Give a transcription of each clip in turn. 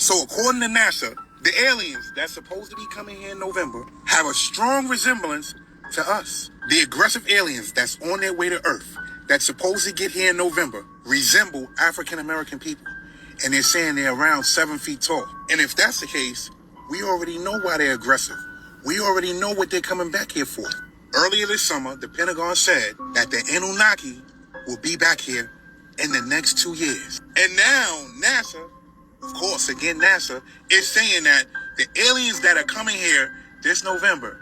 So according to NASA, the aliens that's supposed to be coming here in November have a strong resemblance to us. The aggressive aliens that's on their way to Earth that's supposed to get here in November resemble African American people. And they're saying they're around 7 feet tall. And if that's the case, we already know why they're aggressive. We already know what they're coming back here for. Earlier this summer, the Pentagon said that the Anunnaki will be back here in the next 2 years. And now NASA, of course, again, NASA is saying that the aliens that are coming here this November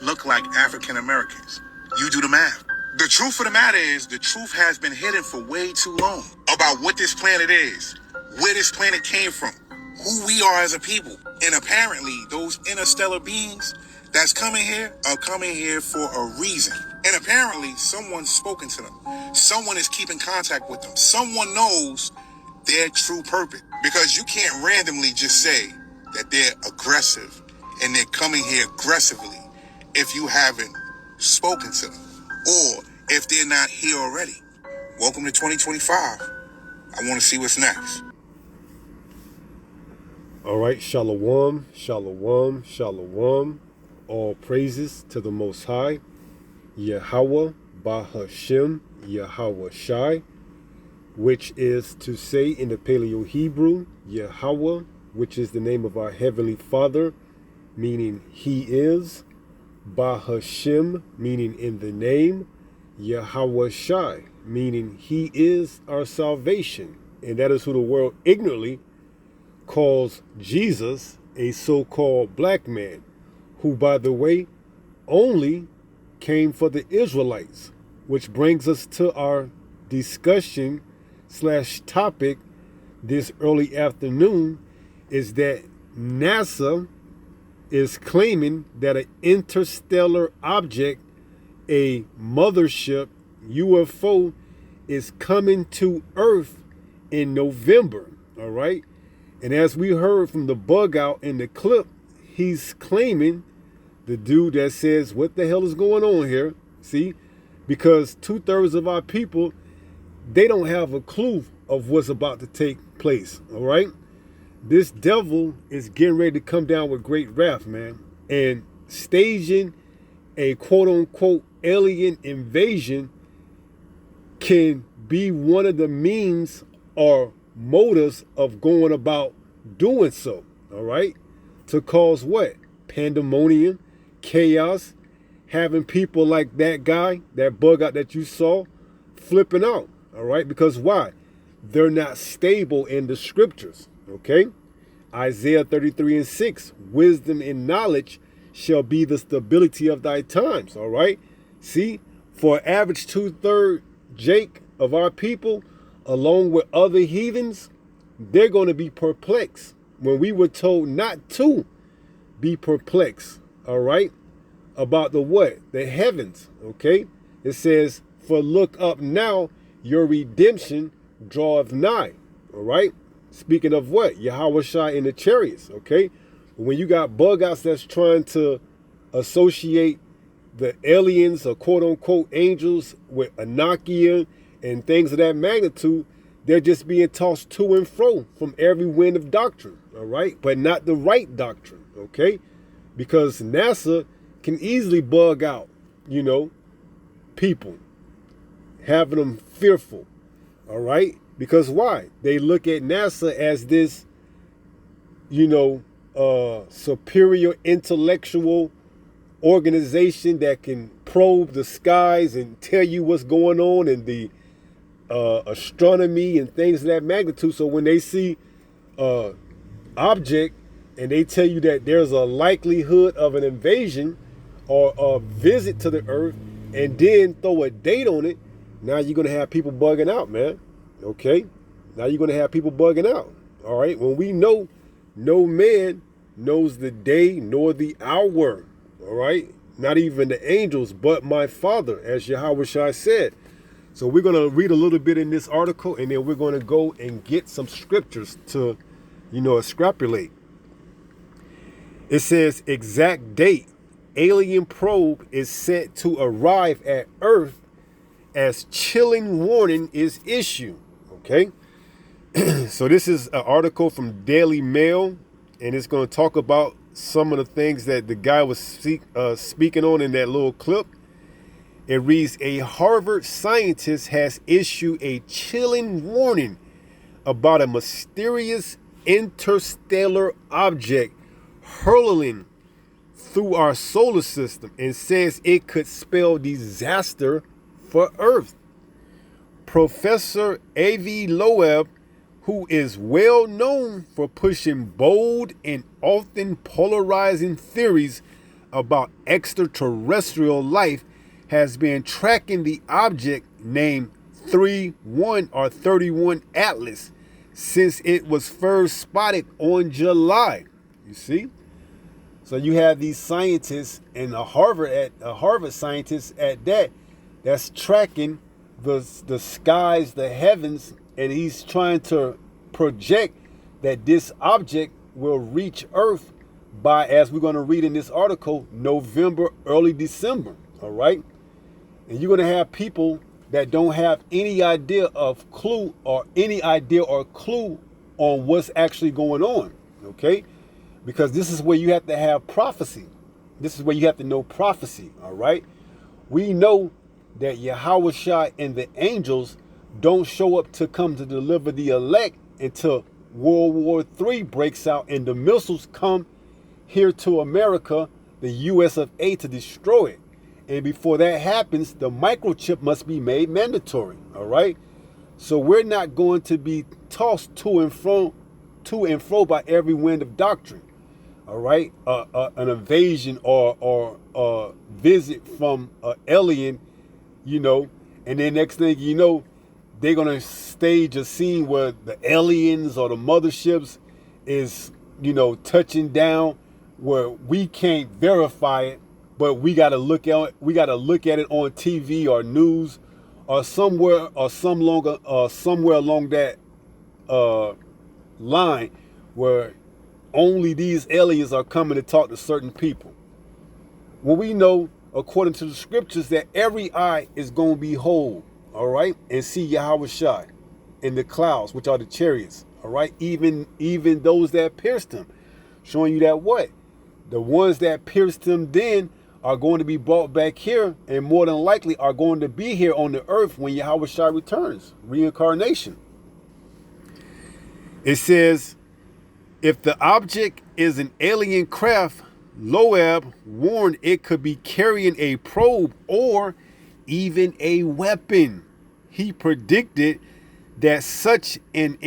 look like African Americans. You do the math. The truth of the matter is, the truth has been hidden for way too long about what this planet is, where this planet came from, who we are as a people. And apparently, those interstellar beings that's coming here are coming here for a reason. And apparently, someone's spoken to them. Someone is keeping contact with them. Someone knows their true purpose. Because you can't randomly just say that they're aggressive and they're coming here aggressively if you haven't spoken to them or if they're not here already. Welcome to 2025. I want to see what's next. All right, shalom, shalom, shalom. All praises to the Most High, Yahweh, Bahashem, Yahweh Shai, which is to say in the Paleo Hebrew, Yahweh, which is the name of our Heavenly Father, meaning He is, Bahashem, meaning in the name, Yahweh Shai, meaning He is our salvation. And that is who the world ignorantly calls Jesus, a so-called black man, who, by the way, only came for the Israelites, which brings us to our discussion / topic this early afternoon, is that NASA is claiming that an interstellar object, a mothership UFO, is coming to Earth in November, all right? And as we heard from the bug out in the clip, he's claiming, the dude that says, what the hell is going on here? See, because 2/3 of our people, they don't have a clue of what's about to take place, all right? This devil is getting ready to come down with great wrath, man, and staging a quote-unquote alien invasion can be one of the means or motives of going about doing so, all right? To cause what? Pandemonium, chaos, having people like that guy, that bug out that you saw, flipping out, all right? Because why? They're not stable in the scriptures, okay? Isaiah 33:6, wisdom and knowledge shall be the stability of thy times, all right? See, for average 2/3 Jake of our people, along with other heathens, they're going to be perplexed when we were told not to be perplexed, all right, about the what? The heavens, okay? It says, for look up now, your redemption draweth nigh, all right? Speaking of what? Yahweh Shai in the chariots, okay? When you got bug outs that's trying to associate the aliens or quote-unquote angels with Anakia and things of that magnitude, they're just being tossed to and fro from every wind of doctrine, all right? But not the right doctrine, okay? Because NASA can easily bug out, you know, people, having them fearful, all right? Because why? They look at NASA as this, you know, superior intellectual organization that can probe the skies and tell you what's going on in the astronomy and things of that magnitude. So when they see object and they tell you that there's a likelihood of an invasion or a visit to the earth and then throw a date on it, now you're going to have people bugging out, man. Okay? Now you're going to have people bugging out. All right? When we know no man knows the day nor the hour. All right? Not even the angels, but my Father, as Yahweh Shai said. So we're going to read a little bit in this article, and then we're going to go and get some scriptures to, you know, extrapolate. It says, exact date, alien probe is set to arrive at Earth as chilling warning is issued. Okay? So this is an article from Daily Mail, and it's going to talk about some of the things that the guy was speaking on in that little clip. It reads, a Harvard scientist has issued a chilling warning about a mysterious interstellar object hurtling through our solar system and says it could spell disaster for Earth. Professor Avi Loeb, who is well known for pushing bold and often polarizing theories about extraterrestrial life, has been tracking the object named 31 Atlas since it was first spotted on July. You see? So you have these scientists and a Harvard scientist at that's tracking the skies, the heavens, and he's trying to project that this object will reach Earth by, as we're going to read in this article, November, early December. All right. And you're going to have people that don't have any idea or clue on what's actually going on. Okay. Because this is where you have to have prophecy. This is where you have to know prophecy. All right. We know that Yahweh Shai and the angels don't show up to come to deliver the elect until World War III breaks out and the missiles come here to America, the US of A, to destroy it. And before that happens, the microchip must be made mandatory. All right. So we're not going to be tossed to and fro by every wind of doctrine. All right. An invasion or a visit from an alien, and then next thing you know, they're going to stage a scene where the aliens or the motherships is, touching down where we can't verify it, but we got to look at it. We got to look at it on TV or news or somewhere along that line where only these aliens are coming to talk to certain people. Well, we know, according to the scriptures, that every eye is going to be whole, all right, and see Yahweh Shai in the clouds, which are the chariots, all right, even those that pierced him, showing you that what? The ones that pierced him then are going to be brought back here, and more than likely are going to be here on the earth when Yahweh Shai returns, reincarnation. It says, if the object is an alien craft, Loeb warned it could be carrying a probe or even a weapon. He predicted that such an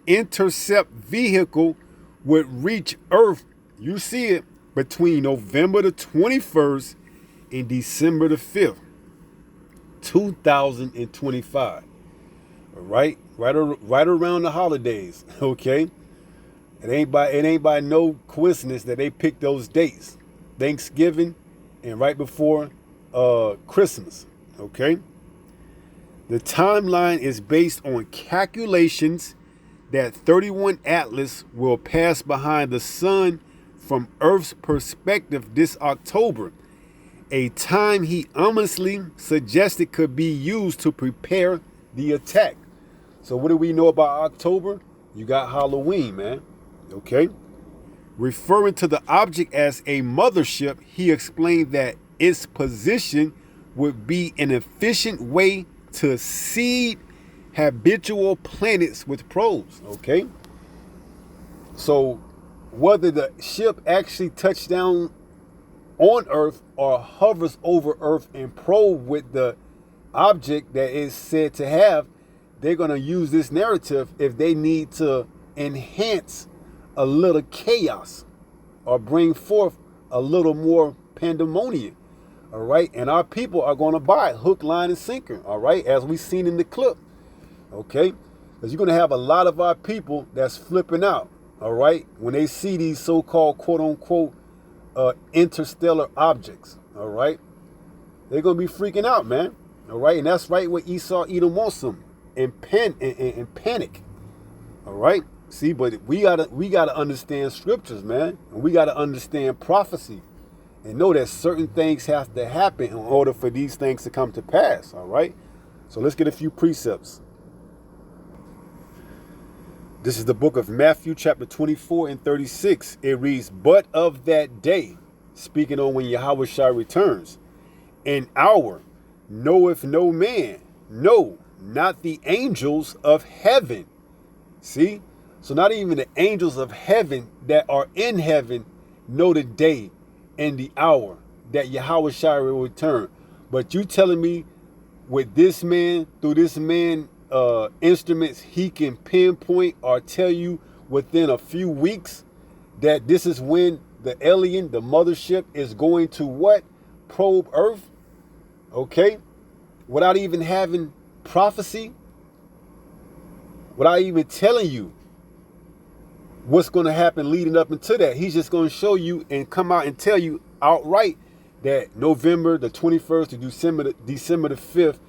intercept vehicle would reach Earth. You see it between November the 21st and December the 5th, 2025. All right, right around the holidays. Okay, it ain't by no coincidence that they picked those dates, Thanksgiving and right before Christmas. Okay, the timeline is based on calculations that 31 Atlas will pass behind the sun from Earth's perspective this October, a time he ominously suggested could be used to prepare the attack. So what do we know about October? You got Halloween, man. Okay. Referring to the object as a mothership, he explained that its position would be an efficient way to seed habitual planets with probes. Okay. So whether the ship actually touched down on Earth or hovers over Earth and probe with the object that is said to have, they're going to use this narrative if they need to enhance a little chaos or bring forth a little more pandemonium. All right. And our people are going to buy it, hook, line, and sinker. All right. As we've seen in the clip. Okay. Because you're going to have a lot of our people that's flipping out. All right. When they see these so-called quote unquote interstellar objects. All right. They're going to be freaking out, man. All right. And that's right what Esau Edom wants them. And panic. All right. See, but we gotta understand scriptures, man, and we gotta understand prophecy, and know that certain things have to happen in order for these things to come to pass. All right. So let's get a few precepts. This is the book of Matthew, chapter 24 and 36. It reads, "But of that day," speaking on when Yahushua returns, "an hour knoweth no man, no, not the angels of heaven." See? So not even the angels of heaven that are in heaven know the day and the hour that Yahushua will return. But you telling me with this man, through this man instruments, he can pinpoint or tell you within a few weeks that this is when the alien, the mothership, is going to what? Probe Earth? Okay? Without even having prophecy? Without even telling you what's going to happen leading up into that. He's just going to show you and come out and tell you outright that November the 21st to December the 5th,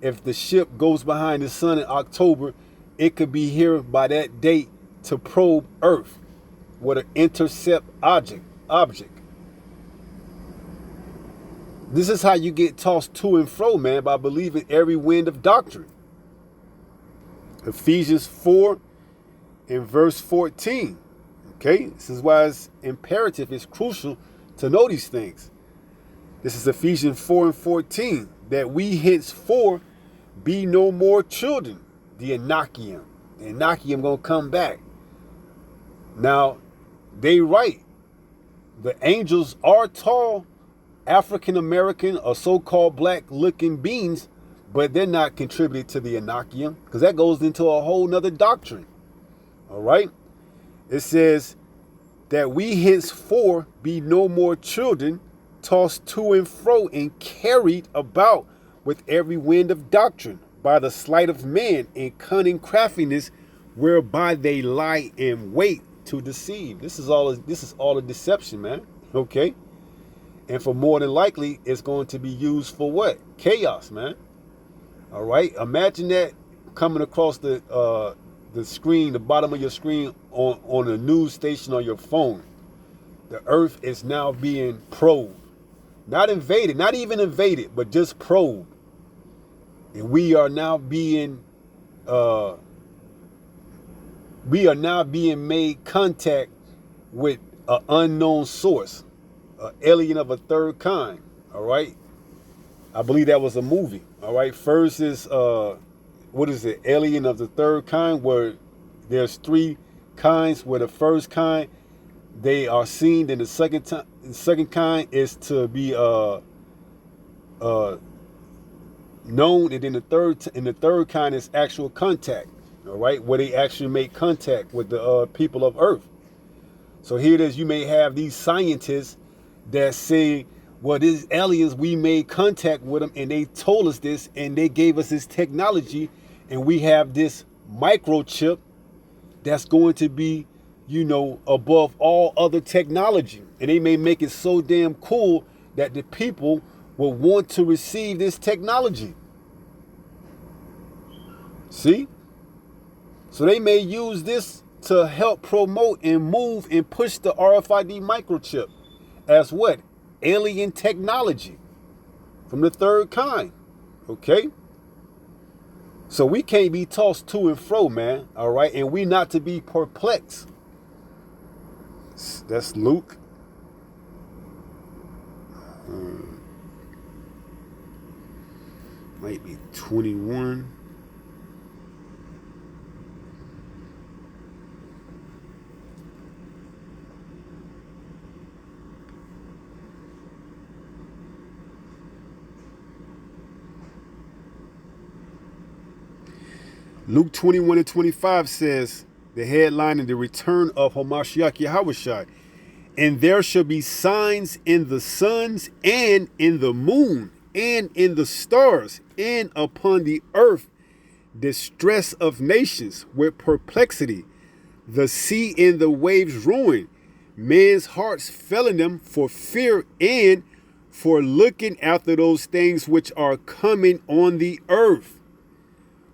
if the ship goes behind the sun in October, it could be here by that date to probe Earth with an intercept object. This is how you get tossed to and fro, man, by believing every wind of doctrine. Ephesians 4 and verse 14. Okay, this is why it's imperative, it's crucial to know these things. This is Ephesians 4 and 14. That we henceforth be no more children. The Enochium. The Enochium gonna come back. Now, they right. The angels are tall, African American or so-called black looking beings, but they're not contributed to the Enochium, because that goes into a whole nother doctrine. All right. It says that we henceforth be no more children, tossed to and fro and carried about with every wind of doctrine by the sleight of man and cunning craftiness, whereby they lie in wait to deceive. This is all a deception, man. Okay. And for more than likely, it's going to be used for what? Chaos, man. All right. Imagine that coming across the screen, the bottom of your screen on a news station on your phone. The earth is now being probed. Not invaded, not even invaded, but just probed. And we are now being made contact with an unknown source, an alien of a third kind. All right. I believe that was a movie. All right. First is what is it? Alien of the third kind, where there's three kinds. Where the first kind, they are seen. Then the second kind is to be known, and then the third kind is actual contact. All right, where they actually make contact with the people of Earth. So here it is. You may have these scientists that say, well, these aliens, we made contact with them and they told us this and they gave us this technology, and we have this microchip that's going to be, above all other technology. And they may make it so damn cool that the people will want to receive this technology. See? So they may use this to help promote and move and push the RFID microchip as what? Alien technology from the third kind. Okay? So we can't be tossed to and fro, man. All right? And we not to be perplexed. That's Luke. Might be 21. Luke 21 and 25 says, the headline in the return of Hamashiach Yahushua, and there shall be signs in the suns and in the moon and in the stars and upon the earth, distress of nations with perplexity, the sea and the waves ruin, men's hearts failing them for fear and for looking after those things which are coming on the earth.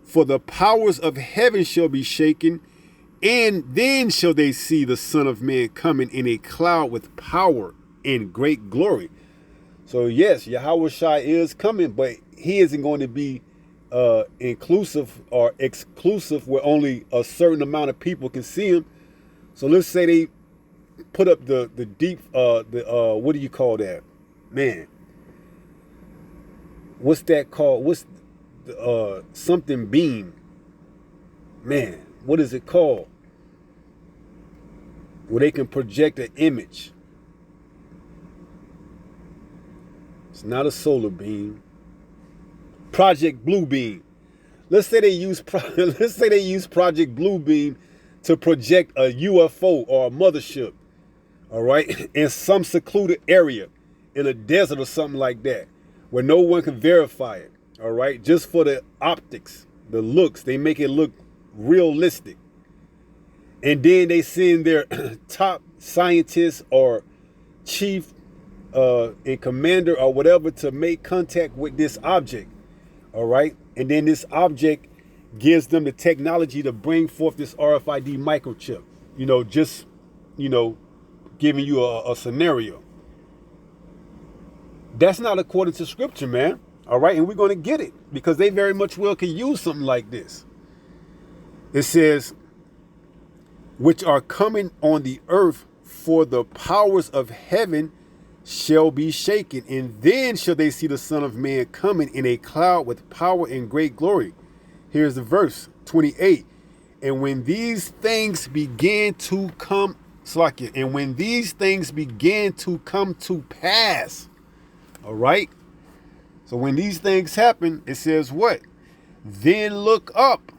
For the powers of heaven shall be shaken, and then shall they see the Son of Man coming in a cloud with power in great glory. So yes, Yahweh Shai is coming, but he isn't going to be inclusive or exclusive where only a certain amount of people can see him. So let's say they put up the deep what do you call that, man? What's that called? What's the, something beam? Man, what is it called? Where they can project an image. It's not a solar beam. Project Blue Beam. Let's say they use Project Blue Beam to project a UFO or a mothership, all right, in some secluded area, in a desert or something like that, where no one can verify it, all right, just for the optics, the looks, they make it look realistic. And then they send their top scientists or chief and commander or whatever to make contact with this object, all right? And then this object gives them the technology to bring forth this RFID microchip, just, giving you a scenario. That's not according to scripture, man, all right? And we're going to get it because they very much well can use something like this. It says, which are coming on the earth, for the powers of heaven shall be shaken, and then shall they see the Son of Man coming in a cloud with power and great glory. Here's the verse 28. And when these things began to come, and when these things began to come to pass, all right? So when these things happen, it says what? Then look up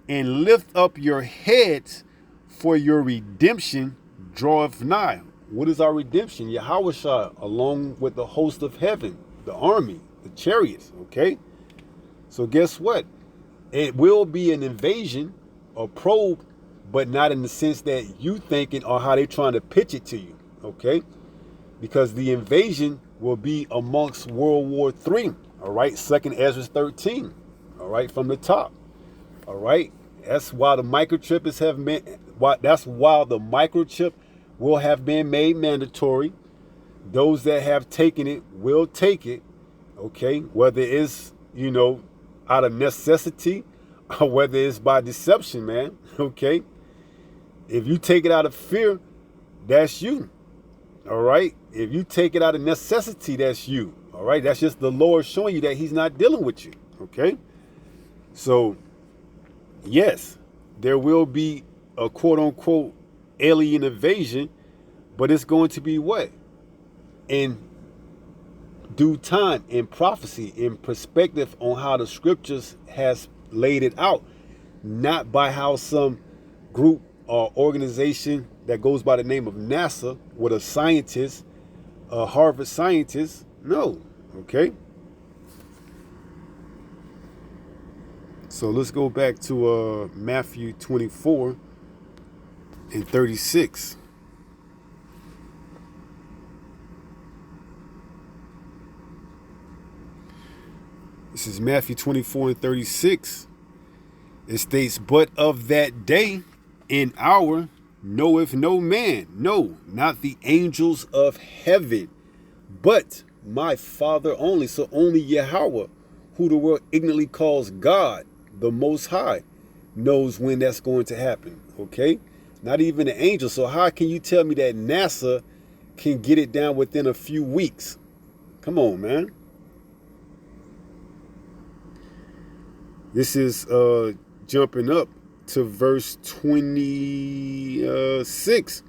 and lift up your heads, for your redemption draweth nigh. What is our redemption? Yahweh Shai, along with the host of heaven, the army, the chariots, okay? So guess what? It will be an invasion or probe, but not in the sense that you thinking or how they trying to pitch it to you, okay? Because the invasion will be amongst World War III, all right? 2nd Ezra 13, all right, from the top, all right? That's why the microchip will have been made mandatory. Those that have taken it will take it, okay? Whether it's, out of necessity or whether it's by deception, man, okay? If you take it out of fear, that's you, all right? If you take it out of necessity, that's you, all right? That's just the Lord showing you that he's not dealing with you, okay? So, yes, there will be a quote-unquote alien invasion, but it's going to be what? In due time, in prophecy, in perspective on how the scriptures has laid it out, not by how some group or organization that goes by the name of NASA with a scientist, a Harvard scientist. No, okay? So let's go back to Matthew 24 and 36. This is Matthew 24 and 36. It states, but of that day and hour knoweth no man, no, not the angels of heaven, but my Father only. So only Yahweh, who the world ignorantly calls God, the Most High, knows when that's going to happen, okay? Not even the angels. So how can you tell me that NASA can get it down within a few weeks? Come on, man. This is jumping up to verse 26.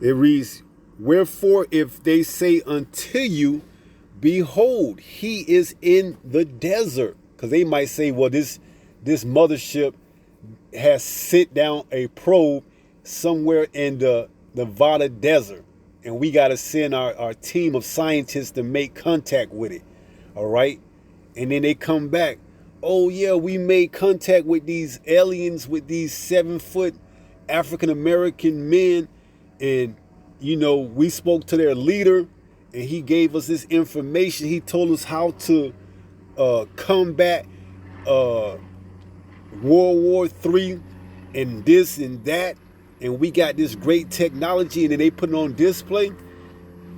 It reads, wherefore if they say unto you, behold, he is in the desert. Because they might say, well, this mothership has sent down a probe somewhere in the Nevada desert. And we got to send our team of scientists to make contact with it. All right. And then they come back. Oh, yeah, we made contact with these aliens, with these 7-foot African-American men. And, we spoke to their leader and he gave us this information. He told us how to combat World War III and this and that. And we got this great technology and then they put it on display.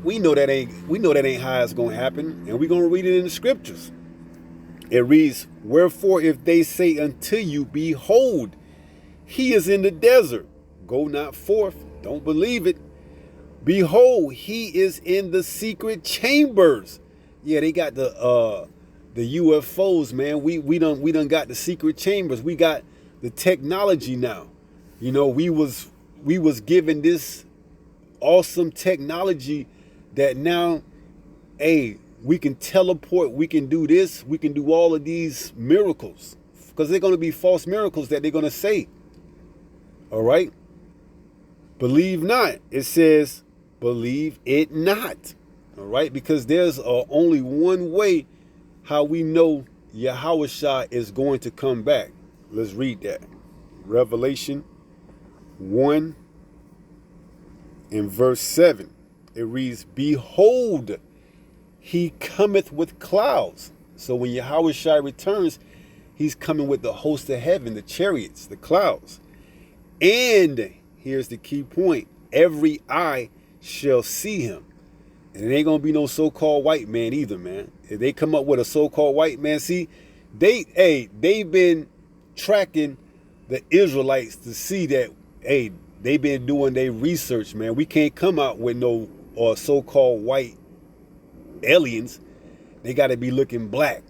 we know that ain't how it's gonna happen, and we're gonna read it in the scriptures. It reads, "Wherefore, if they say unto you, Behold, he is in the desert, go not forth." Don't believe it. "Behold, he is in the secret chambers." Yeah, they got the UFOs, man. We done got the secret chambers. We got the technology now. You know, we was given this awesome technology that now, hey, we can teleport, we can do this, we can do all of these miracles, because they're going to be false miracles that they're going to say. All right? Believe not. It says, believe it not. All right? Because there's only one way how we know Yahushua is going to come back. Let's read that. Revelation 1 and verse 7. It reads, "Behold, he cometh with clouds." So when Yahushua returns, he's coming with the host of heaven, the chariots, the clouds. "And," here's the key point, "every eye shall see him." And it ain't gonna be no so-called white man either, man. If they come up with a so-called white man, see, they've been tracking the Israelites to see that, hey, they've been doing their research, man. We can't come out with no so-called white aliens. They got to be looking black.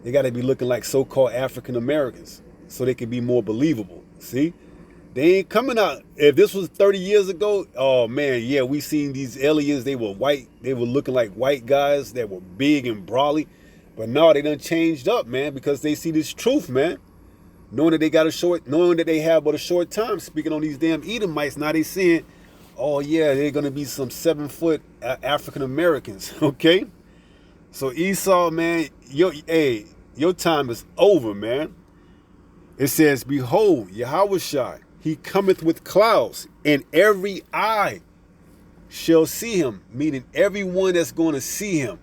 They got to be looking like so-called African Americans so they can be more believable. See, they ain't coming out. If this was 30 years ago, oh man, yeah, we seen these aliens. They were white. They were looking like white guys that were big and brawly. But no, they done changed up, man, because they see this truth, man. Knowing that they have but a short time speaking on these damn Edomites, now they saying, oh yeah, they're gonna be some 7-foot African Americans, okay? So Esau, man, your time is over, man. It says, "Behold, Yahushua, he cometh with clouds, and every eye shall see him," meaning everyone that's going to see him.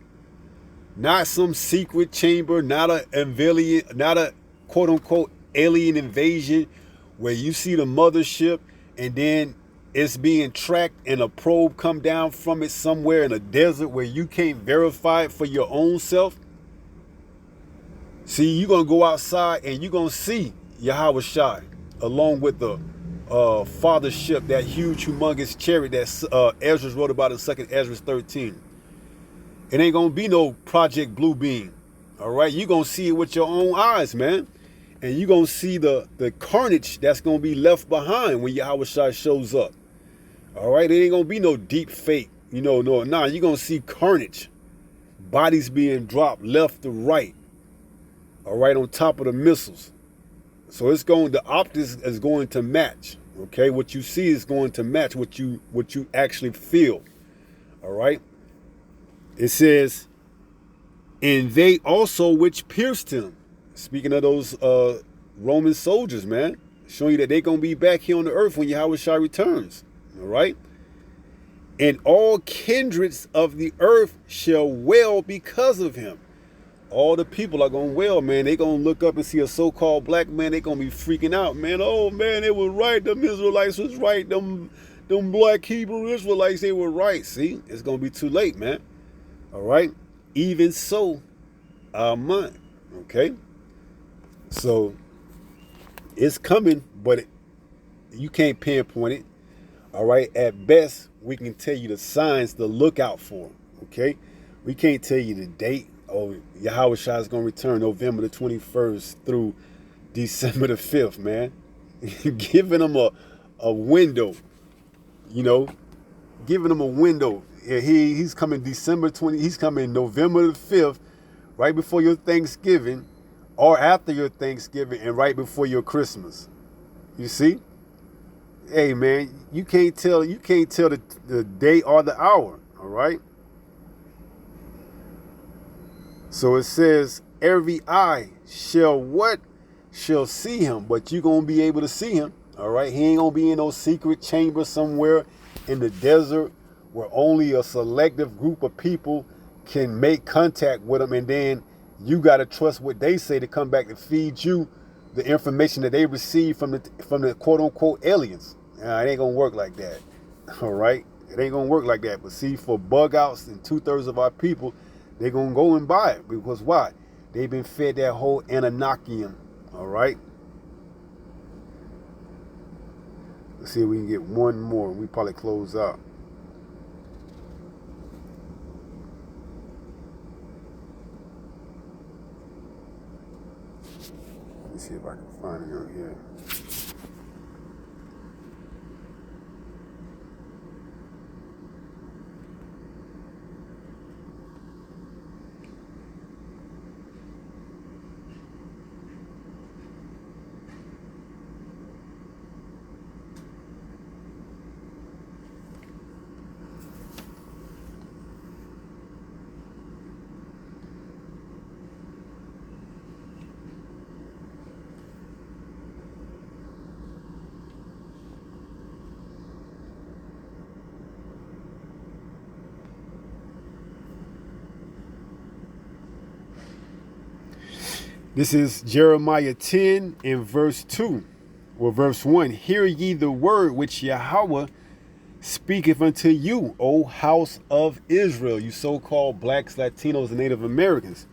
Not some secret chamber, not a quote unquote alien invasion where you see the mothership and then it's being tracked and a probe come down from it somewhere in a desert where you can't verify it for your own self. See, you're going to go outside and you're going to see Yahushua along with the fathership, that huge, humongous chariot that Ezra wrote about in 2nd Ezra 13. It ain't going to be no Project Blue Beam. All right? You're going to see it with your own eyes, man. And you're going to see the carnage that's going to be left behind when Yahushua shows up. All right? It ain't going to be no deep fake. You're going to see carnage. Bodies being dropped left to right. All right? On top of the missiles. So the optics is going to match. Okay? What you see is going to match what you actually feel. All right? It says, "And they also which pierced him." Speaking of those Roman soldiers, man, showing you that they're going to be back here on the earth when Yahushua returns. All right? "And all kindreds of the earth shall wail because of him." All the people are going to wail, man. They're going to look up and see a so-called black man. They're going to be freaking out, man. Oh, man, they were right. Them Israelites was right. Them black Hebrew Israelites, they were right. See, it's going to be too late, man. All right? Even so, amen. Okay? So it's coming, but you can't pinpoint it. All right. At best, we can tell you the signs to look out for. Okay. We can't tell you the date. Oh, Yahushua is going to return November the 21st through December the 5th, man. Giving them a window, giving them a window. He's coming December 20. He's coming November the 5th, right before your Thanksgiving. Or after your Thanksgiving and right before your Christmas. You see? Hey, man, you can't tell the day or the hour, all right? So it says, every eye shall what? Shall see him, but you're going to be able to see him, all right? He ain't going to be in no secret chamber somewhere in the desert where only a selective group of people can make contact with him, and then you got to trust what they say to come back to feed you the information that they receive from the quote unquote aliens. It ain't going to work like that. All right. It ain't gonna work like that. But see, for bug outs and 2/3 of our people, they're gonna go and buy it. Because why? They've been fed that whole Ananakium. All right. Let's see if we can get one more. We probably close out. Let's see if I can find it on here. This is Jeremiah 10 and verse 2, or verse 1. Hear ye the word which Yahweh speaketh unto you, O house of Israel, you so-called blacks, Latinos, and Native Americans.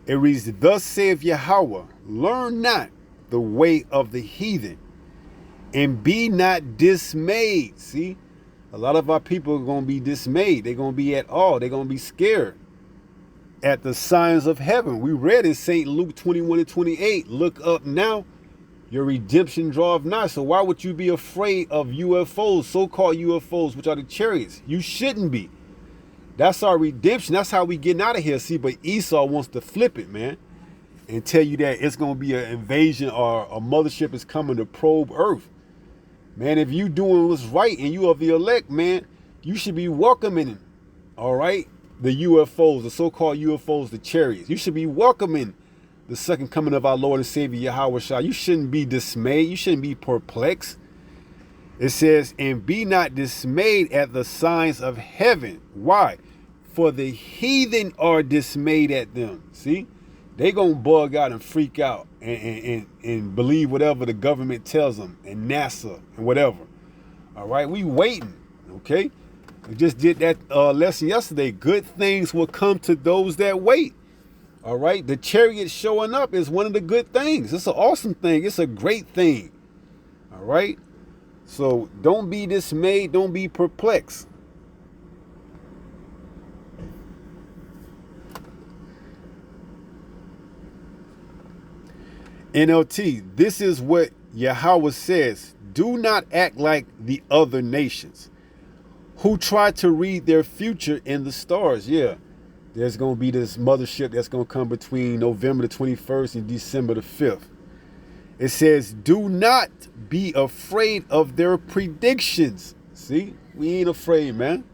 It reads, thus saith Yahweh, learn not the way of the heathen, and be not dismayed. See, a lot of our people are going to be dismayed. They're going to be at awe. They're going to be scared at the signs of heaven. We read in St. Luke 21:28, look up now, your redemption draweth nigh. So why would you be afraid of UFOs, so-called UFOs, which are the chariots? You shouldn't be. That's our redemption. That's how we getting out of here. See, but Esau wants to flip it, man, and tell you that it's going to be an invasion or a mothership is coming to probe earth. Man, if you doing what's right and you are the elect, man, you should be welcoming, all right, the UFOs, the so-called UFOs, the chariots. You should be welcoming the second coming of our Lord and Savior Yahweh Shah. You shouldn't be dismayed. You shouldn't be perplexed. It says, and be not dismayed at the signs of heaven. Why? For the heathen are dismayed at them. See? They gonna bug out and freak out and believe whatever the government tells them, and NASA and whatever. All right, we waiting, okay? We just did that lesson yesterday. Good things will come to those that wait. All right, the chariot showing up is one of the good things. It's an awesome thing. It's a great thing. All right, so don't be dismayed. Don't be perplexed. NLT, this is what Yahweh says. Do not act like the other nations who try to read their future in the stars. Yeah, there's going to be this mothership that's going to come between November the 21st and December the 5th. It says, do not be afraid of their predictions. See, we ain't afraid, man.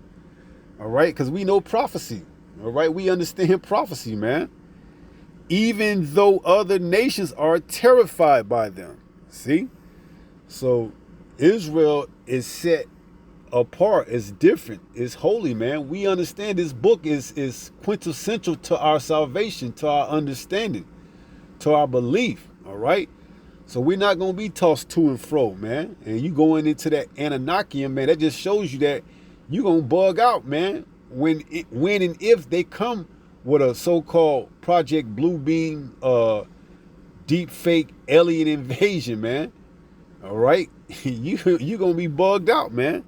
All right, because we know prophecy. All right, we understand prophecy, man. Even though other nations are terrified by them. See? So Israel is set apart. It's different. It's holy, man. We understand this book is quintessential to our salvation, to our understanding, to our belief. All right? So we're not going to be tossed to and fro, man. And you going into that Ananakium, man, that just shows you that you're going to bug out, man, when and if they come with a so-called Project Blue Beam deep fake alien invasion, man. All right? You're going to be bugged out, man.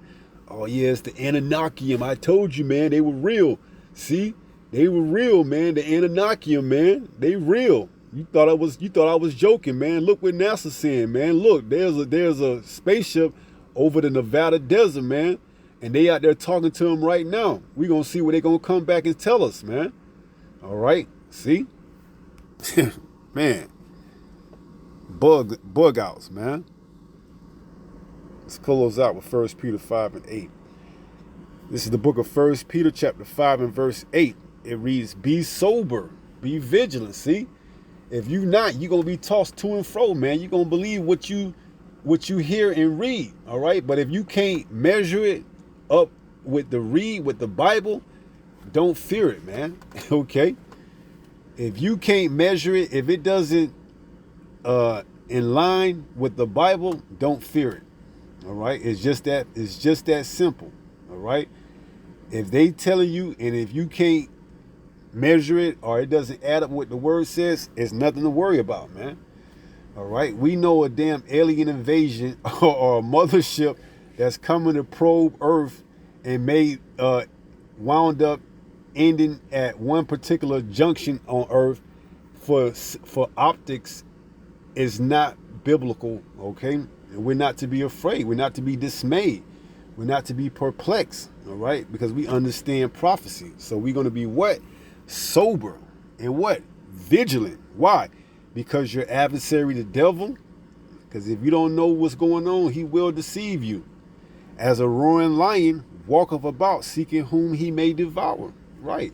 Oh, yeah, it's the Ananakium. I told you, man, they were real. See? They were real, man. The Ananakium, man. They real. You thought I was joking, man. Look what NASA's saying, man. Look, there's a spaceship over the Nevada desert, man. And they out there talking to them right now. We're going to see what they're going to come back and tell us, man. All right? See? Man. Bug outs, man. Let's close out with 1 Peter 5 and 8. This is the book of 1 Peter chapter 5 and verse 8. It reads, be sober, be vigilant. See? If you not, you're going to be tossed to and fro, man. You're going to believe what you hear and read, all right? But if you can't measure it up with the Bible, don't fear it, man, okay? If you can't measure it, if it doesn't in line with the Bible, don't fear it, all right? It's just that simple, All right. If they telling you, and if you can't measure it or it doesn't add up what the word says, it's nothing to worry about, man. All right. We know a damn alien invasion or a mothership that's coming to probe Earth and may wound up ending at one particular junction on Earth for optics is not biblical, okay? And we're not to be afraid. We're not to be dismayed. We're not to be perplexed, all right? Because we understand prophecy. So we're going to be what? Sober and what? Vigilant. Why? Because your adversary, the devil, because if you don't know what's going on, he will deceive you. As a roaring lion, walketh about, seeking whom he may devour. Right.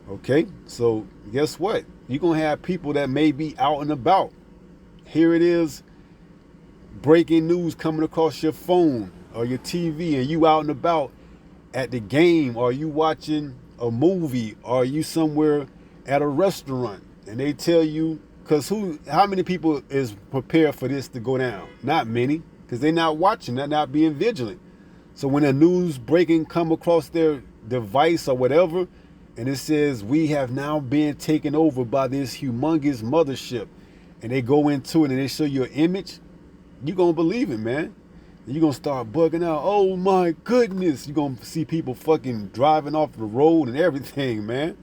Okay? So guess what? You're going to have people that may be out and about. Here it is, breaking news coming across your phone or your TV, and you out and about at the game, or you watching a movie, or you somewhere at a restaurant, and they tell you, because how many people is prepared for this to go down? Not many, because they're not watching, they're not being vigilant. So when a news breaking come across their device or whatever, and it says we have now been taken over by this humongous mothership, and they go into it and they show you an image, you're going to believe it, man. You're going to start bugging out. Oh my goodness. You're going to see people fucking driving off the road and everything, man.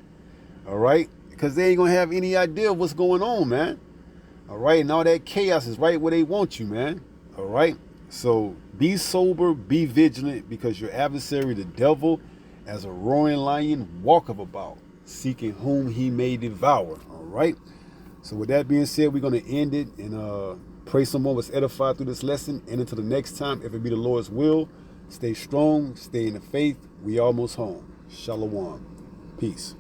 All right? Because they ain't going to have any idea of what's going on, man. All right? And all that chaos is right where they want you, man. All right? So be sober, be vigilant, because your adversary, the devil, as a roaring lion, walketh about, seeking whom he may devour. All right? So with that being said, we're going to end it and pray someone was edified through this lesson. And until the next time, if it be the Lord's will, stay strong, stay in the faith. We almost home. Shalom. Peace.